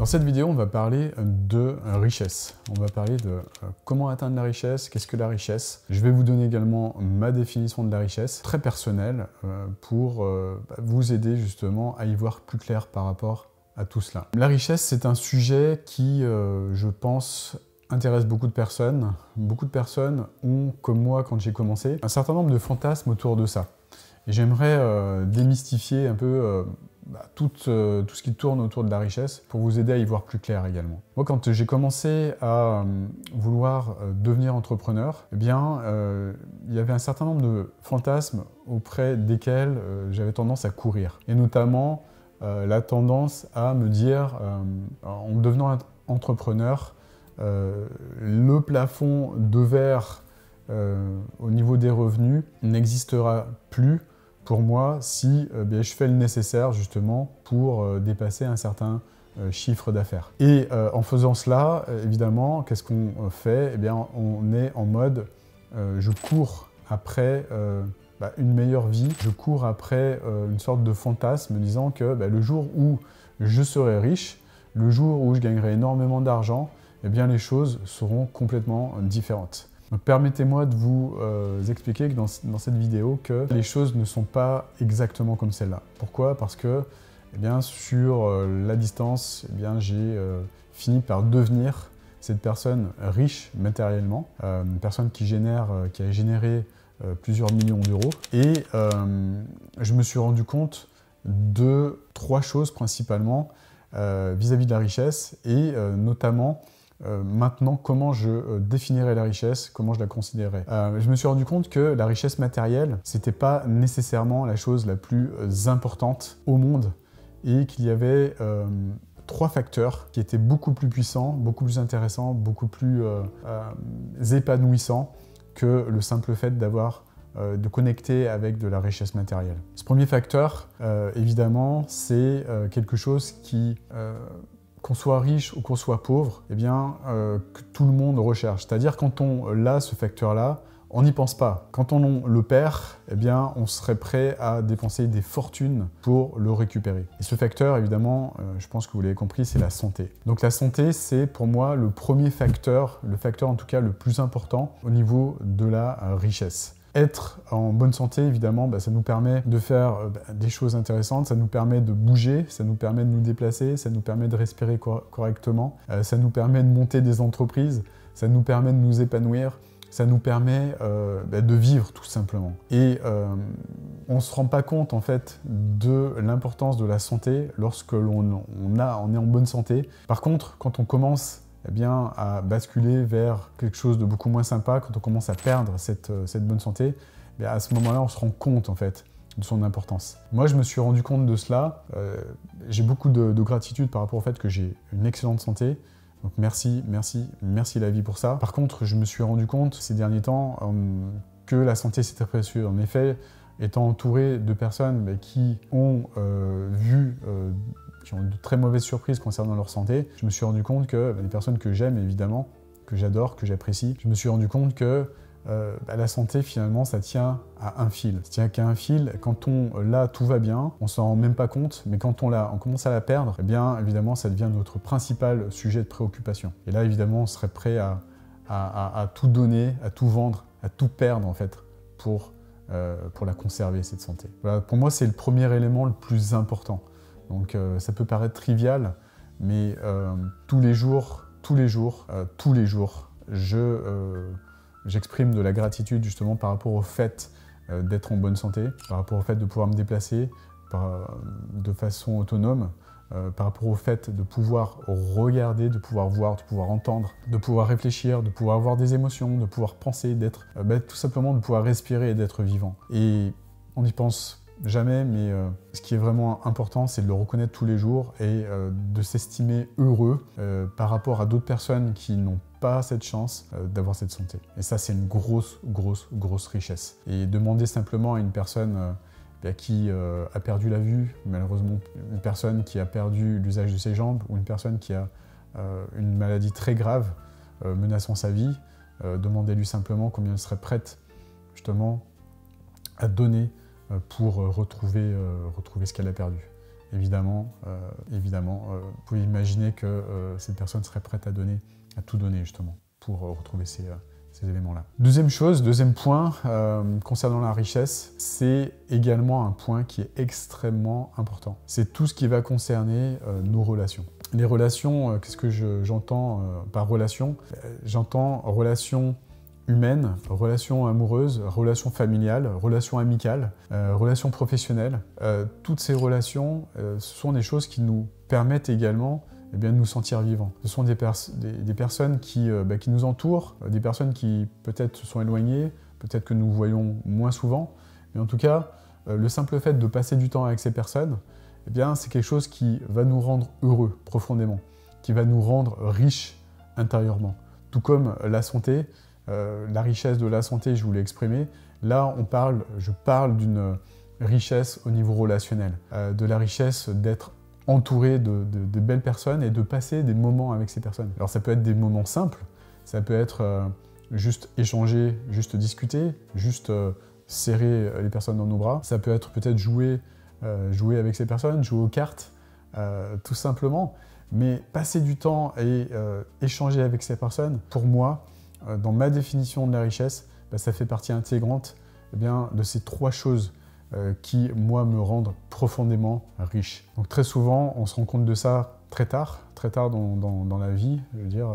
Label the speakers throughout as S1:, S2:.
S1: Dans cette vidéo, on va parler de richesse. On va parler de comment atteindre la richesse, qu'est-ce que la richesse. Je vais vous donner également ma définition de la richesse, très personnelle, pour vous aider justement à y voir plus clair par rapport à tout cela. La richesse, c'est un sujet qui, je pense, intéresse beaucoup de personnes. Beaucoup de personnes ont, comme moi quand j'ai commencé, un certain nombre de fantasmes autour de ça. Et j'aimerais démystifier un peu tout ce qui tourne autour de la richesse pour vous aider à y voir plus clair également. Moi, quand j'ai commencé à vouloir devenir entrepreneur, eh bien, il y avait un certain nombre de fantasmes auprès desquels j'avais tendance à courir. Et notamment, la tendance à me dire, en devenant entrepreneur, le plafond de verre au niveau des revenus n'existera plus pour moi si je fais le nécessaire justement pour dépasser un certain chiffre d'affaires. Et en faisant cela, évidemment, qu'est-ce qu'on fait? Eh bien, on est en mode je cours après une meilleure vie, je cours après une sorte de fantasme disant que le jour où je serai riche, le jour où je gagnerai énormément d'argent, eh bien les choses seront complètement différentes. Permettez-moi de vous expliquer que dans cette vidéo que les choses ne sont pas exactement comme celle-là. Pourquoi? Parce que sur la distance, j'ai fini par devenir cette personne riche matériellement, une personne qui a généré plusieurs millions d'euros. Et je me suis rendu compte de trois choses principalement vis-à-vis de la richesse et notamment maintenant, comment je définirais la richesse, comment je la considérais. Je me suis rendu compte que la richesse matérielle, c'était pas nécessairement la chose la plus importante au monde et qu'il y avait trois facteurs qui étaient beaucoup plus puissants, beaucoup plus intéressants, beaucoup plus épanouissants que le simple fait de connecter avec de la richesse matérielle. Ce premier facteur, évidemment, c'est quelque chose qui qu'on soit riche ou qu'on soit pauvre, que tout le monde recherche. C'est-à-dire quand on a ce facteur-là, on n'y pense pas. Quand on le perd, on serait prêt à dépenser des fortunes pour le récupérer. Et ce facteur, évidemment, je pense que vous l'avez compris, c'est la santé. Donc la santé, c'est pour moi le premier facteur, le facteur en tout cas le plus important au niveau de la richesse. Être en bonne santé, évidemment, ça nous permet de faire des choses intéressantes, ça nous permet de bouger, ça nous permet de nous déplacer, ça nous permet de respirer correctement, ça nous permet de monter des entreprises, ça nous permet de nous épanouir, ça nous permet de vivre tout simplement. Et on ne se rend pas compte en fait de l'importance de la santé lorsque l'on est en bonne santé. Par contre, quand on commence à basculer vers quelque chose de beaucoup moins sympa, quand on commence à perdre cette bonne santé, à ce moment-là, on se rend compte en fait de son importance. Moi, je me suis rendu compte de cela. J'ai beaucoup de gratitude par rapport au fait que j'ai une excellente santé. Donc merci la vie pour ça. Par contre, je me suis rendu compte ces derniers temps que la santé c'était précieux. En effet, étant entouré de personnes qui ont qui ont de très mauvaises surprises concernant leur santé, je me suis rendu compte que les personnes que j'aime évidemment, que j'adore, que j'apprécie, je me suis rendu compte que la santé finalement ça tient à un fil. Ça tient qu'à un fil. Quand tout va bien, on s'en rend même pas compte, mais quand on commence à la perdre, évidemment ça devient notre principal sujet de préoccupation. Et là évidemment on serait prêt à tout donner, à tout vendre, à tout perdre en fait pour la conserver cette santé. Voilà, pour moi c'est le premier élément le plus important. Donc ça peut paraître trivial, mais tous les jours, j'exprime de la gratitude justement par rapport au fait d'être en bonne santé, par rapport au fait de pouvoir me déplacer de façon autonome, par rapport au fait de pouvoir regarder, de pouvoir voir, de pouvoir entendre, de pouvoir réfléchir, de pouvoir avoir des émotions, de pouvoir penser, d'être tout simplement de pouvoir respirer et d'être vivant. Et on n'y pense jamais, mais ce qui est vraiment important, c'est de le reconnaître tous les jours et de s'estimer heureux par rapport à d'autres personnes qui n'ont pas cette chance d'avoir cette santé. Et ça, c'est une grosse richesse. Et demander simplement à une personne qui a perdu la vue, malheureusement une personne qui a perdu l'usage de ses jambes ou une personne qui a une maladie très grave menaçant sa vie, demandez-lui simplement combien elle serait prête justement à donner pour retrouver ce qu'elle a perdu. évidemment, vous pouvez imaginer que cette personne serait prête à tout donner justement pour retrouver ces éléments-là. Deuxième point concernant la richesse, c'est également un point qui est extrêmement important. C'est tout ce qui va concerner nos relations. Les relations, qu'est-ce que j'entends par relation? J'entends relations humaines, relations amoureuses, relations familiales, relations amicales, relations professionnelles. Toutes ces relations, ce sont des choses qui nous permettent également de nous sentir vivants. Ce sont des personnes qui nous entourent, des personnes qui peut-être se sont éloignées, peut-être que nous voyons moins souvent, mais en tout cas, le simple fait de passer du temps avec ces personnes, c'est quelque chose qui va nous rendre heureux profondément, qui va nous rendre riches intérieurement. Tout comme la santé, la richesse de la santé, je vous l'ai exprimé, là je parle d'une richesse au niveau relationnel, de la richesse d'être entouré de belles personnes et de passer des moments avec ces personnes. Alors ça peut être des moments simples, ça peut être juste échanger, juste discuter, juste serrer les personnes dans nos bras, ça peut être peut-être jouer avec ces personnes, jouer aux cartes, tout simplement, mais passer du temps et échanger avec ces personnes, pour moi, dans ma définition de la richesse, ça fait partie intégrante de ces trois choses qui, moi, me rendent profondément riche. Donc très souvent, on se rend compte de ça très tard dans la vie, je veux dire,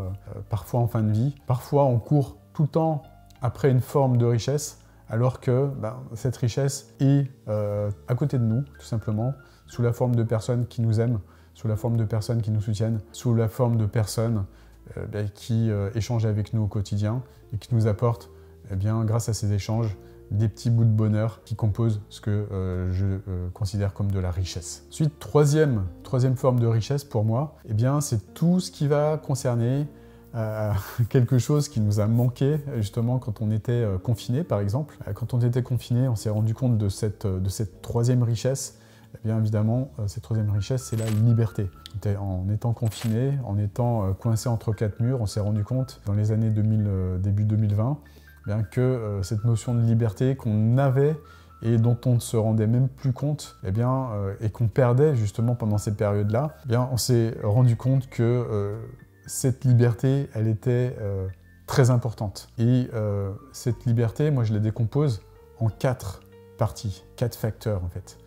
S1: parfois en fin de vie. Parfois, on court tout le temps après une forme de richesse, alors que cette richesse est à côté de nous, tout simplement, sous la forme de personnes qui nous aiment, sous la forme de personnes qui nous soutiennent, sous la forme de personnes qui échangent avec nous au quotidien et qui nous apportent, grâce à ces échanges, des petits bouts de bonheur qui composent ce que je considère comme de la richesse. Ensuite, troisième forme de richesse pour moi, c'est tout ce qui va concerner quelque chose qui nous a manqué justement quand on était confiné, par exemple. Quand on était confiné, on s'est rendu compte de cette troisième richesse. Évidemment, cette troisième richesse, c'est la liberté. En étant confiné, en étant coincé entre quatre murs, on s'est rendu compte dans les années début 2020, que cette notion de liberté qu'on avait et dont on ne se rendait même plus compte, et qu'on perdait justement pendant ces périodes-là, on s'est rendu compte que cette liberté, elle était très importante. Et cette liberté, moi je la décompose en 4 parties, 4 facteurs en fait.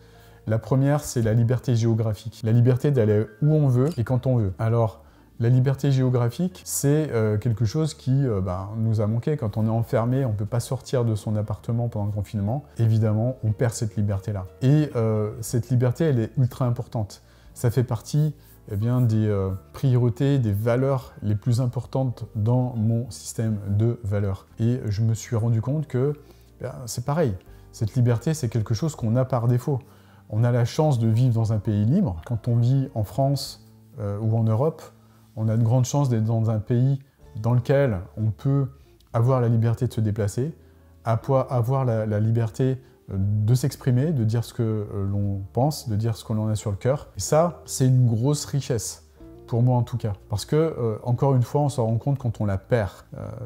S1: La première, c'est la liberté géographique. La liberté d'aller où on veut et quand on veut. Alors, la liberté géographique, c'est quelque chose qui nous a manqué. Quand on est enfermé, on ne peut pas sortir de son appartement pendant le confinement. Évidemment, on perd cette liberté-là. Et cette liberté, elle est ultra importante. Ça fait partie des priorités, des valeurs les plus importantes dans mon système de valeurs. Et je me suis rendu compte que c'est pareil. Cette liberté, c'est quelque chose qu'on a par défaut. On a la chance de vivre dans un pays libre. Quand on vit en France ou en Europe, on a de grandes chances d'être dans un pays dans lequel on peut avoir la liberté de se déplacer, avoir la liberté de s'exprimer, de dire ce que l'on pense, de dire ce qu'on en a sur le cœur. Et ça, c'est une grosse richesse, pour moi en tout cas. Parce que, encore une fois, on s'en rend compte quand on la perd,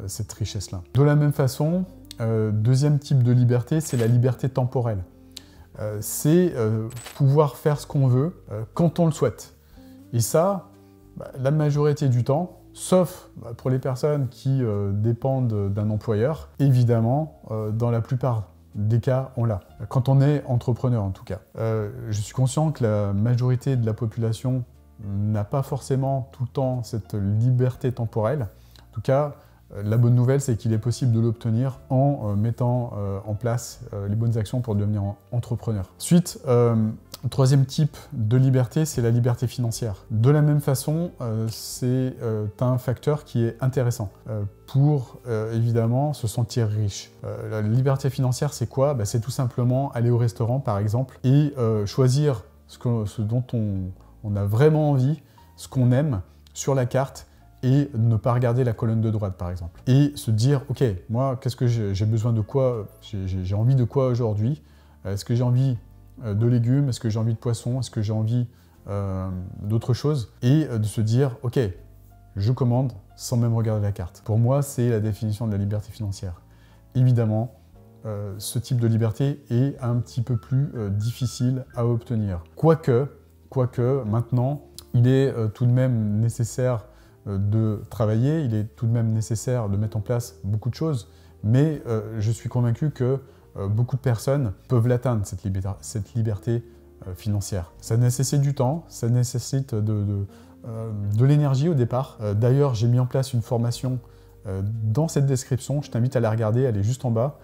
S1: cette richesse-là. De la même façon, deuxième type de liberté, c'est la liberté temporelle. C'est pouvoir faire ce qu'on veut quand on le souhaite. Et ça, la majorité du temps, sauf pour les personnes qui dépendent d'un employeur, évidemment, dans la plupart des cas, on l'a. Quand on est entrepreneur, en tout cas. Je suis conscient que la majorité de la population n'a pas forcément tout le temps cette liberté temporelle. En tout cas, la bonne nouvelle, c'est qu'il est possible de l'obtenir en mettant en place les bonnes actions pour devenir entrepreneur. Ensuite, troisième type de liberté, c'est la liberté financière. De la même façon, c'est un facteur qui est intéressant pour, évidemment, se sentir riche. La liberté financière, c'est quoi? C'est tout simplement aller au restaurant, par exemple, et choisir ce dont on a vraiment envie, ce qu'on aime sur la carte, et ne pas regarder la colonne de droite, par exemple. Et se dire, ok, moi, qu'est-ce que j'ai besoin de quoi? J'ai envie de quoi aujourd'hui? Est-ce que j'ai envie de légumes? Est-ce que j'ai envie de poissons? Est-ce que j'ai envie d'autre chose? Et de se dire, ok, je commande sans même regarder la carte. Pour moi, c'est la définition de la liberté financière. Évidemment, ce type de liberté est un petit peu plus difficile à obtenir. Quoique, quoique maintenant, il est tout de même nécessaire de travailler, il est tout de même nécessaire de mettre en place beaucoup de choses, mais je suis convaincu que beaucoup de personnes peuvent l'atteindre, cette liberté financière. Ça nécessite du temps, ça nécessite de l'énergie au départ. D'ailleurs, j'ai mis en place une formation dans cette description, je t'invite à la regarder, elle est juste en bas.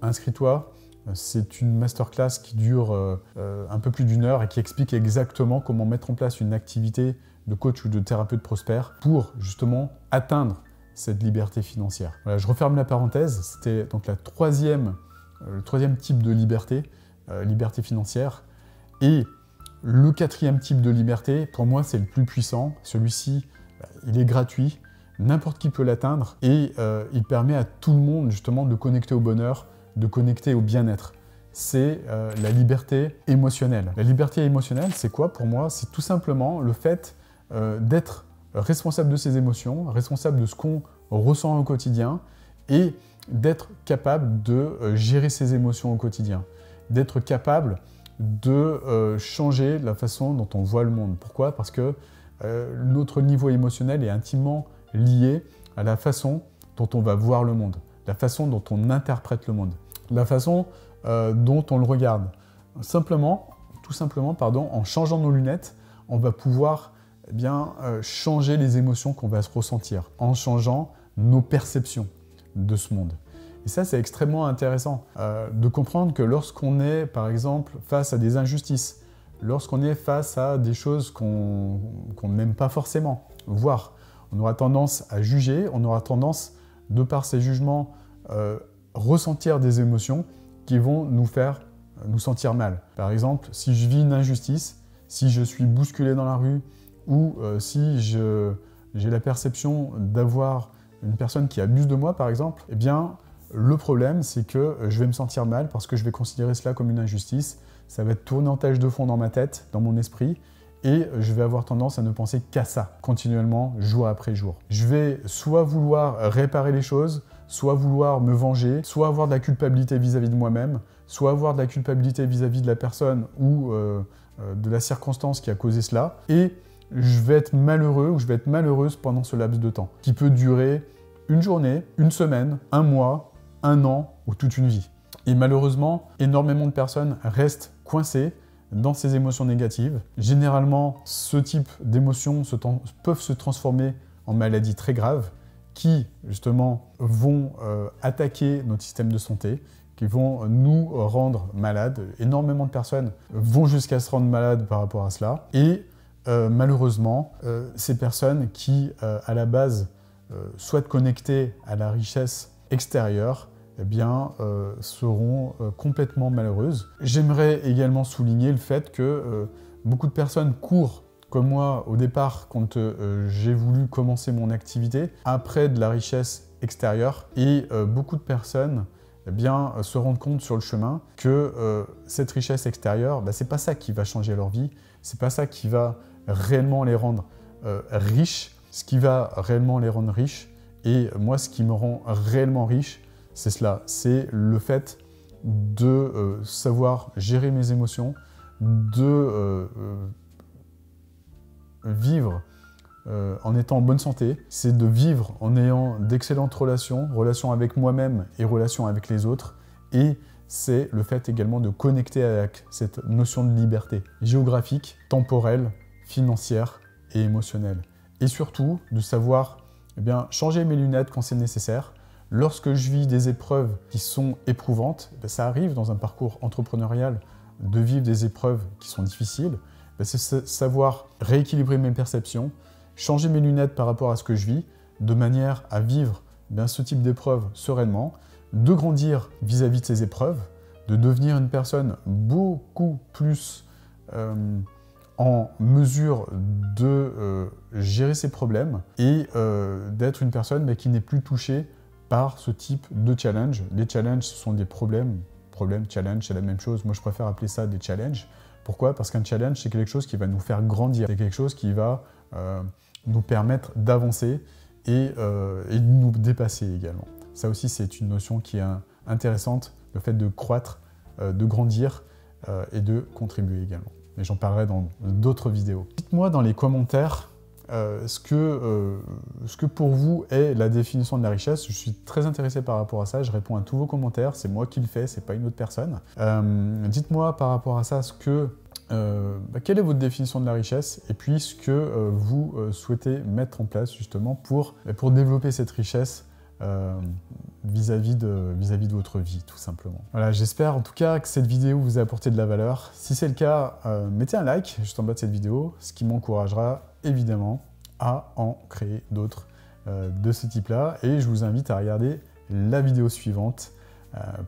S1: Inscris-toi, c'est une masterclass qui dure un peu plus d'1 heure et qui explique exactement comment mettre en place une activité de coach ou de thérapeute prospère pour justement atteindre cette liberté financière. Voilà, je referme la parenthèse, c'était donc le troisième type de liberté, liberté financière. Et le 4e type de liberté, pour moi, c'est le plus puissant. Celui-ci, il est gratuit, n'importe qui peut l'atteindre et il permet à tout le monde justement de connecter au bonheur, de connecter au bien-être. C'est la liberté émotionnelle. La liberté émotionnelle, c'est quoi pour moi? C'est tout simplement le fait d'être responsable de ses émotions, responsable de ce qu'on ressent au quotidien et d'être capable de gérer ses émotions au quotidien, d'être capable de changer la façon dont on voit le monde. Pourquoi? Parce que notre niveau émotionnel est intimement lié à la façon dont on va voir le monde, la façon dont on interprète le monde, la façon dont on le regarde. Tout simplement, en changeant nos lunettes, on va pouvoir changer les émotions qu'on va se ressentir, en changeant nos perceptions de ce monde. Et ça, c'est extrêmement intéressant de comprendre que lorsqu'on est, par exemple, face à des injustices, lorsqu'on est face à des choses qu'on n'aime pas forcément, voire on aura tendance à juger, on aura tendance, de par ces jugements, ressentir des émotions qui vont nous faire nous sentir mal. Par exemple, si je vis une injustice, si je suis bousculé dans la rue, ou si j'ai la perception d'avoir une personne qui abuse de moi, par exemple, eh bien, le problème, c'est que je vais me sentir mal parce que je vais considérer cela comme une injustice. Ça va être tourné en tâche de fond dans ma tête, dans mon esprit, et je vais avoir tendance à ne penser qu'à ça, continuellement, jour après jour. Je vais soit vouloir réparer les choses, soit vouloir me venger, soit avoir de la culpabilité vis-à-vis de moi-même, soit avoir de la culpabilité vis-à-vis de la personne ou de la circonstance qui a causé cela, et je vais être malheureux ou je vais être malheureuse pendant ce laps de temps, qui peut durer une journée, une semaine, un mois, un an ou toute une vie. Et malheureusement, énormément de personnes restent coincées dans ces émotions négatives. Généralement, ce type d'émotions peuvent se transformer en maladies très graves qui, justement, vont attaquer notre système de santé, qui vont nous rendre malades. Énormément de personnes vont jusqu'à se rendre malades par rapport à cela. Et malheureusement, ces personnes qui, à la base, souhaitent connecter à la richesse extérieure, eh bien, seront complètement malheureuses. J'aimerais également souligner le fait que beaucoup de personnes courent, comme moi au départ, quand j'ai voulu commencer mon activité, après de la richesse extérieure, et beaucoup de personnes se rendent compte sur le chemin que cette richesse extérieure, c'est pas ça qui va changer leur vie, c'est pas ça qui va réellement les rendre riches. Ce qui va réellement les rendre riches, et moi ce qui me rend réellement riche, c'est cela, c'est le fait de savoir gérer mes émotions, de vivre en étant en bonne santé, c'est de vivre en ayant d'excellentes relations avec moi-même et relations avec les autres, et c'est le fait également de connecter avec cette notion de liberté géographique, temporelle, financière et émotionnelle. Et surtout, de savoir changer mes lunettes quand c'est nécessaire. Lorsque je vis des épreuves qui sont éprouvantes, ça arrive dans un parcours entrepreneurial de vivre des épreuves qui sont difficiles, c'est savoir rééquilibrer mes perceptions, changer mes lunettes par rapport à ce que je vis, de manière à vivre ce type d'épreuve sereinement, de grandir vis-à-vis de ces épreuves, de devenir une personne beaucoup plus en mesure de gérer ses problèmes et d'être une personne qui n'est plus touchée par ce type de challenge. Les challenges, ce sont des problèmes, challenge, c'est la même chose. Moi, je préfère appeler ça des challenges. Pourquoi? Parce qu'un challenge, c'est quelque chose qui va nous faire grandir. C'est quelque chose qui va nous permettre d'avancer et de nous dépasser également. Ça aussi, c'est une notion qui est intéressante, le fait de croître, de grandir et de contribuer également. mais j'en parlerai dans d'autres vidéos. Dites-moi dans les commentaires ce que pour vous est la définition de la richesse. Je suis très intéressé par rapport à ça, je réponds à tous vos commentaires, c'est moi qui le fais, c'est pas une autre personne. Dites-moi par rapport à ça quelle est votre définition de la richesse et puis ce que vous souhaitez mettre en place justement pour développer cette richesse vis-à-vis de votre vie, tout simplement. Voilà, j'espère en tout cas que cette vidéo vous a apporté de la valeur. Si c'est le cas, mettez un like juste en bas de cette vidéo, ce qui m'encouragera évidemment à en créer d'autres de ce type-là. Et je vous invite à regarder la vidéo suivante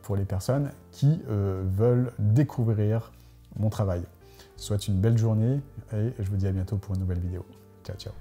S1: pour les personnes qui veulent découvrir mon travail. Je vous souhaite une belle journée et je vous dis à bientôt pour une nouvelle vidéo. Ciao, ciao.